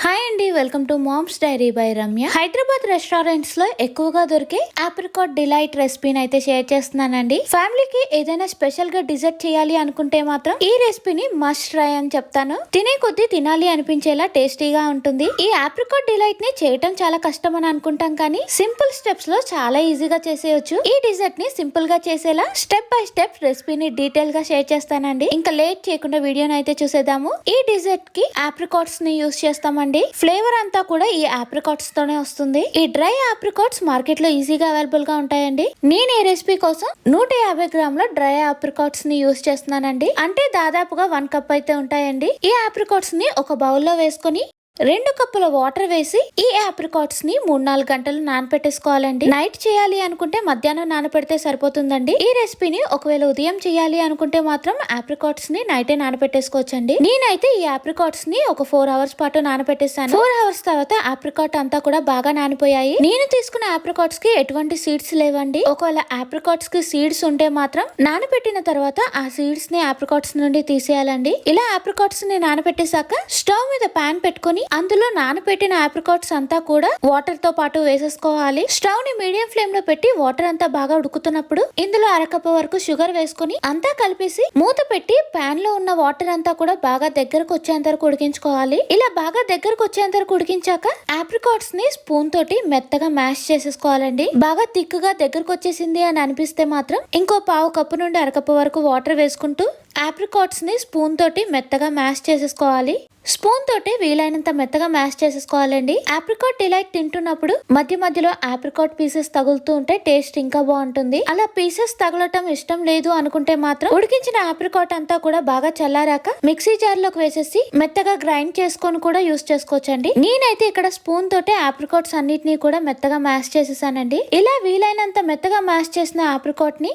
Hi అండి, welcome to mom's diary by Ramya. Hyderabad restaurants లో ఎక్కువగా దొరికే ఆప్రికాట్ డిలైట్ రెసిపీని అయితే షేర్ చేస్తున్నానండి. ఫ్యామిలీకి ఏదైనా స్పెషల్ గా డిజర్ట్ చేయాలి అనుకుంటే మాత్రం ఈ రెసిపీని మస్ట్ ట్రై అని చెప్తాను. తినే కొద్దీ తినాలి అనిపించేలా టేస్టీగా ఉంటుంది. ఈ ఆప్రికాట్ డిలైట్ ని చేయటం చాలా కష్టం అని అనుకుంటాం, కానీ సింపుల్ స్టెప్స్ లో చాలా ఈజీగా చేసేయచ్చు. ఈ డిజర్ట్ ని సింపుల్ గా చేసేలా స్టెప్ బై స్టెప్ రెసిపీని డీటెయిల్ గా షేర్ చేస్తానండి. ఇంకా లేట్ చేయకుండా వీడియోని అయితే చూసేద్దాము. ఈ డిజర్ట్ కి ఆప్రికాట్స్ ని యూస్ చేస్తామండి. ఫ్లేవర్ అంతా కూడా ఈ ఆప్రికాట్స్ తోనే వస్తుంది. ఈ డ్రై ఆప్రికాట్స్ మార్కెట్ లో ఈజీగా అవైలబుల్ గా ఉంటాయండి. నేను ఈ రెసిపీ కోసం 150 గ్రాముల డ్రై ఆప్రికాట్స్ ని యూస్ చేస్తున్నానండి. అంటే దాదాపుగా 1 కప్ అయితే ఉంటాయండి. ఈ ఆప్రికాట్స్ ని ఒక బౌల్ లో వేసుకొని 2 కప్పుల వాటర్ వేసి ఈ ఆప్రికాట్స్ ని 3-4 గంటలు నానపెట్టేసుకోవాలండి. నైట్ చేయాలి అనుకుంటే మధ్యాహ్నం నానపెడితే సరిపోతుందండి. ఈ రెసిపీని ఒకవేళ ఉదయం చేయాలి అనుకుంటే మాత్రం ఆప్రికాట్స్ ని నైటే నానపెట్టేసుకోవచ్చండి. నేనైతే ఈ ఆప్రికాట్స్ ని ఒక 4 అవర్స్ పాటు నానపెట్టేసాను. 4 అవర్స్ తర్వాత ఆప్రికాట్ అంతా కూడా బాగా నానిపోయాయి. నేను తీసుకున్న ఆప్రికాట్స్ కి ఎటువంటి సీడ్స్ లేవండి. ఒకవేళ ఆప్రికాట్స్ కి సీడ్స్ ఉంటే మాత్రం నానపెట్టిన తర్వాత ఆ సీడ్స్ ని ఆప్రికాట్స్ నుండి తీసేయాలండి. ఇలా ఆప్రికాట్స్ ని నానపెట్టేశాక స్టవ్ మీద పాన్ పెట్టుకుని అందులో నానబెట్టిన ఆప్రికాట్స్ అంతా కూడా వాటర్ తో పాటు వేసేసుకోవాలి. స్టవ్ ని మీడియం ఫ్లేమ్ లో పెట్టి వాటర్ అంతా బాగా ఉడుకుతున్నప్పుడు ఇందులో 1 కప్ వరకు షుగర్ వేసుకుని అంతా కలిపేసి మూత పెట్టి పాన్ లో ఉన్న వాటర్ అంతా కూడా బాగా దగ్గరకు వచ్చేంత వరకు ఉడికించుకోవాలి. ఇలా బాగా దగ్గరకు వచ్చేంత వరకు ఉడికించాక ఆప్రికాట్స్ ని స్పూన్ తోటి మెత్తగా మ్యాష్ చేసేసుకోవాలండి. బాగా థిక్ గా దగ్గరకు వచ్చేసింది అని అనిపిస్తే మాత్రం ఇంకో 1/2 కప్పు నుండి 1/2 కప్పు వరకు వాటర్ వేసుకుంటూ ఆప్రికాట్స్ ని స్పూన్ తోటి మెత్తగా మ్యాష్ చేసేసుకోవాలి. స్పూన్ తోటి వీలైనంత మెత్తగా మ్యాష్ చేసేసుకోవాలండి. ఆప్రికాట్ డిలైట్ తింటున్నప్పుడు మధ్య మధ్యలో ఆప్రికాట్ పీసెస్ తగులుతూ ఉంటే టేస్ట్ ఇంకా బాగుంటుంది. అలా పీసెస్ తగలటం ఇష్టం లేదు అనుకుంటే మాత్రం ఉడికించిన ఆప్రికాట్ అంతా కూడా బాగా చల్లారాక మిక్సీ జార్ లోకి వేసేసి మెత్తగా గ్రైండ్ చేసుకొని కూడా యూస్ చేసుకోవచ్చండి. నేనైతే ఇక్కడ స్పూన్ తోటి ఆప్రికాట్స్ అన్నిటినీ కూడా మెత్తగా మ్యాష్ చేసేసానండి. ఇలా వీలైనంత మెత్తగా మ్యాష్ చేసిన ఆప్రికాట్ ని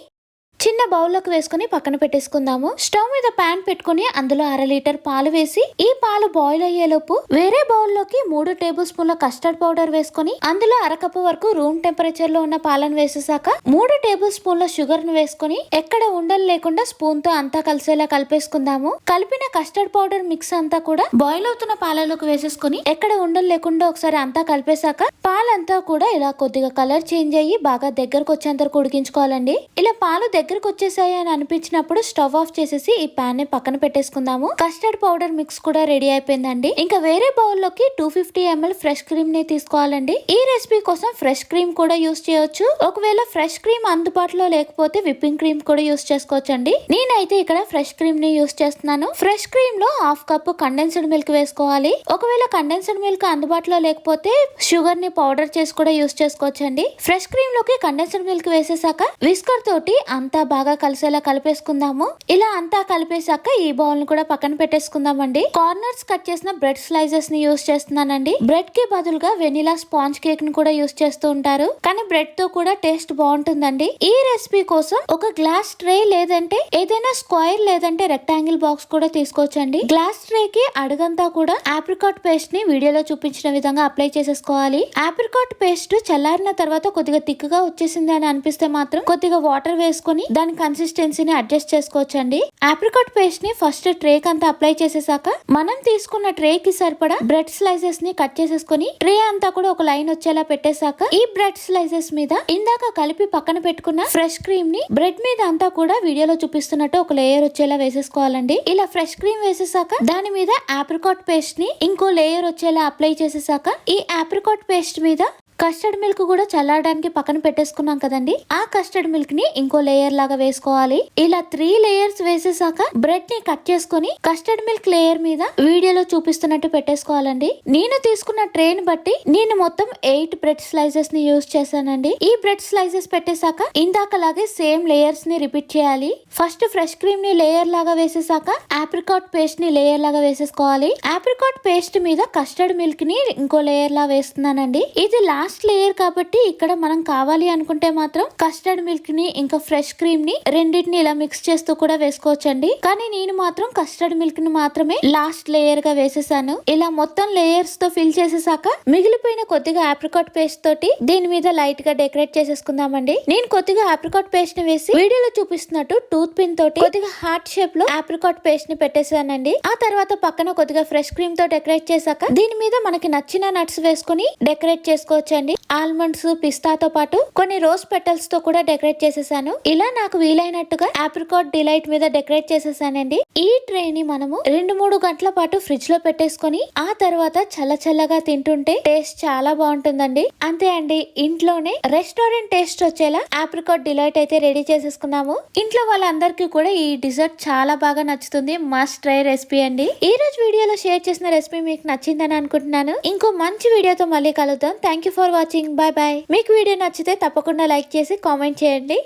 చిన్న బౌల్లోకి వేసుకుని పక్కన పెట్టేసుకుందాము. స్టవ్ మీద పాన్ పెట్టుకుని అందులో 1/2 లీటర్ పాలు వేసి ఈ పాలు బాయిల్ అయ్యేలోపు వేరే బౌల్లోకి 3 టేబుల్ స్పూన్ల కస్టర్డ్ పౌడర్ వేసుకుని అందులో 1/2 కప్పు వరకు రూమ్ టెంపరేచర్ లో ఉన్న పాలను వేసేసాక 3 టేబుల్ స్పూన్ల షుగర్ ను వేసుకుని ఎక్కడ ఉండలు లేకుండా స్పూన్ తో అంతా కలిసేలా కలిపేసుకుందాము. కలిపిన కస్టర్డ్ పౌడర్ మిక్స్ అంతా కూడా బాయిల్ అవుతున్న పాలలోకి వేసేసుకుని ఎక్కడ ఉండలు లేకుండా ఒకసారి అంతా కలిపేశాక పాలంతా కూడా ఇలా కొద్దిగా కలర్ చేంజ్ అయ్యి బాగా దగ్గరకు వచ్చేంత వరకు ఉడికించుకోవాలండి. ఇలా పాలు దగ్గరకు వచ్చేసాయి అని అనిపించినప్పుడు స్టవ్ ఆఫ్ చేసేసి ఈ పాన్ ని పక్కన పెట్టేసుకుందాము. కస్టర్డ్ పౌడర్ మిక్స్ కూడా రెడీ అయిపోయిందండి. ఇంకా వేరే బౌల్ లోకి 250 ml ఫ్రెష్ క్రీమ్ ని తీసుకోవాలండి. ఈ రెసిపీ కోసం ఫ్రెష్ క్రీమ్ కూడా యూస్ చేయొచ్చు. ఒకవేళ ఫ్రెష్ క్రీమ్ అందుబాటులో లేకపోతే విప్పింగ్ క్రీమ్ కూడా యూస్ చేసుకోవచ్చండి. నేనైతే ఇక్కడ ఫ్రెష్ క్రీమ్ ని యూస్ చేస్తున్నాను. ఫ్రెష్ క్రీమ్ లో 1/2 కప్ కండెన్స్డ్ మిల్క్ వేసుకోవాలి. ఒకవేళ కండెన్స్డ్ మిల్క్ అందుబాటులో లేకపోతే షుగర్ ని పౌడర్ చేసి కూడా యూస్ చేసుకోవచ్చండి. ఫ్రెష్ క్రీమ్ లోకి కండెన్స్డ్ మిల్క్ వేసేసాక విస్కర్ తోటి అంతా బాగా కలిసేలా కలిపేసుకుందాము. ఇలా అంతా కలిపేశాక ఈ బౌల్ ని కూడా పక్కన పెట్టేసుకుందామండి. కార్నర్స్ కట్ చేసిన బ్రెడ్ స్లైసెస్ ని యూస్ చేస్తున్నానండి. బ్రెడ్ కి బదులుగా వెనిలా స్పాంజ్ కేక్ ని కూడా యూస్ చేస్తూ ఉంటారు, కానీ బ్రెడ్ తో కూడా టేస్ట్ బాగుంటుందండి. ఈ రెసిపీ కోసం ఒక గ్లాస్ ట్రే లేదంటే ఏదైనా స్క్వేర్ లేదంటే రెక్టాంగిల్ బాక్స్ కూడా తీసుకోవచ్చండి. గ్లాస్ ట్రే కి అడుగంతా కూడా ఆప్రికాట్ పేస్ట్ ని వీడియోలో చూపించిన విధంగా అప్లై చేసేసుకోవాలి. ఆప్రికాట్ పేస్ట్ చల్లారిన తర్వాత కొద్దిగా థిక్ గా వచ్చేసింది అని అనిపిస్తే మాత్రం కొద్దిగా వాటర్ వేసుకొని దాని కన్సిస్టెన్సీని అడ్జస్ట్ చేసుకోవచ్చండి. ఆప్రికాట్ పేస్ట్ ని ఫస్ట్ ట్రే అంతా అప్లై చేసేసాక మనం తీసుకున్న ట్రే కి సరిపడా బ్రెడ్ స్లైసెస్ ని కట్ చేసేసుకుని ట్రే అంతా కూడా ఒక లైన్ వచ్చేలా పెట్టేశాక ఈ బ్రెడ్ స్లైసెస్ మీద ఇందాక కలిపి పక్కన పెట్టుకున్న ఫ్రెష్ క్రీమ్ ని బ్రెడ్ మీద అంతా కూడా వీడియోలో చూపిస్తున్నట్టు ఒక లేయర్ వచ్చేలా వేసేసుకోవాలండి. ఇలా ఫ్రెష్ క్రీమ్ వేసేసాక దాని మీద ఆప్రికాట్ పేస్ట్ ని ఇంకో లేయర్ వచ్చేలా అప్లై చేసేసాక ఈ ఆప్రికాట్ పేస్ట్ మీద కస్టర్డ్ మిల్క్ కూడా చల్లారడానికి పక్కన పెట్టేసుకున్నాం కదండి. ఆ కస్టర్డ్ మిల్క్ ని ఇంకో లేయర్ లాగా వేసుకోవాలి. ఇలా 3 లేయర్స్ వేసేసాక బ్రెడ్ ని కట్ చేసుకుని కస్టర్డ్ మిల్క్ లేయర్ మీద వీడియోలో చూపిస్తున్నట్టు పెట్టేసుకోవాలండి. నేను తీసుకున్న ట్రేన్ బట్టి నేను మొత్తం 8 బ్రెడ్ స్లైసెస్ ని యూస్ చేశానండి. ఈ బ్రెడ్ స్లైసెస్ పెట్టేశాక ఇందాకలాగే సేమ్ లేయర్స్ ని రిపీట్ చేయాలి. ఫస్ట్ ఫ్రెష్ క్రీమ్ ని లేయర్ లాగా వేసేసాక ఆప్రికాట్ పేస్ట్ ని లేయర్ లాగా వేసేసుకోవాలి. ఆప్రికాట్ పేస్ట్ మీద కస్టర్డ్ మిల్క్ ని ఇంకో లేయర్ లా వేస్తున్నానండి. ఇది లాస్ట్ లాస్ట్ లేయర్ కాబట్టి ఇక్కడ మనం కావాలి అనుకుంటే మాత్రం కస్టర్డ్ మిల్క్ ని ఇంకా ఫ్రెష్ క్రీమ్ ని రెండింటిని ఇలా మిక్స్ చేస్తూ కూడా వేసుకోవచ్చండి. కానీ నేను మాత్రం కస్టర్డ్ మిల్క్ ని మాత్రమే లాస్ట్ లేయర్ గా వేసేసాను. ఇలా మొత్తం లేయర్స్ తో ఫిల్ చేసేసాక మిగిలిపోయిన కొద్దిగా ఆప్రికాట్ పేస్ట్ తోటి దీని మీద లైట్ గా డెకరేట్ చేసేసుకుందామండి. నేను కొద్దిగా ఆప్రికాట్ పేస్ట్ ని వేసి వీడియోలో చూపిస్తున్నట్టు టూత్ పిన్ తోటి కొద్దిగా హార్ట్ షేప్ లో ఆప్రికాట్ పేస్ట్ ని పెట్టేసానండి. ఆ తర్వాత పక్కన కొద్దిగా ఫ్రెష్ క్రీమ్ తో డెకరేట్ చేశాక దీని మీద మనకి నచ్చిన నట్స్ వేసుకుని డెకరేట్ చేసుకోవచ్చండి. ఆల్మండ్స్, పిస్తాతో పాటు కొన్ని రోజ్ పెటల్స్ తో కూడా డెకరేట్ చేసేసాను. ఇలా నాకు వీలైనట్టుగా ఆప్రికాట్ డిలైట్ మీద డెకరేట్ చేసేసానండి. ఈ ట్రే ని మనము 2-3 గంటల పాటు ఫ్రిడ్జ్ లో పెట్టేసుకొని ఆ తర్వాత చల్లగా తింటుంటే టేస్ట్ చాలా బాగుంటుందండి. అంతే అండి, ఇంట్లోనే రెస్టారెంట్ టేస్ట్ వచ్చేలా ఆప్రికాట్ డిలైట్ అయితే రెడీ చేసేసుకున్నాము. ఇంట్లో వాళ్ళందరికీ కూడా ఈ డిజర్ట్ చాలా బాగా నచ్చుతుంది. మస్ట్ ట్రై రెసిపీ అండి. ఈ రోజు వీడియోలో షేర్ చేసిన రెసిపీ మీకు నచ్చిందని అనుకుంటున్నాను. ఇంకో మంచి వీడియోతో మళ్ళీ కలుద్దాం. Thank you for watching. Bye bye. మీకు వీడియో నచ్చితే తప్పకుండా లైక్ చేసి కామెంట్ చేయండి.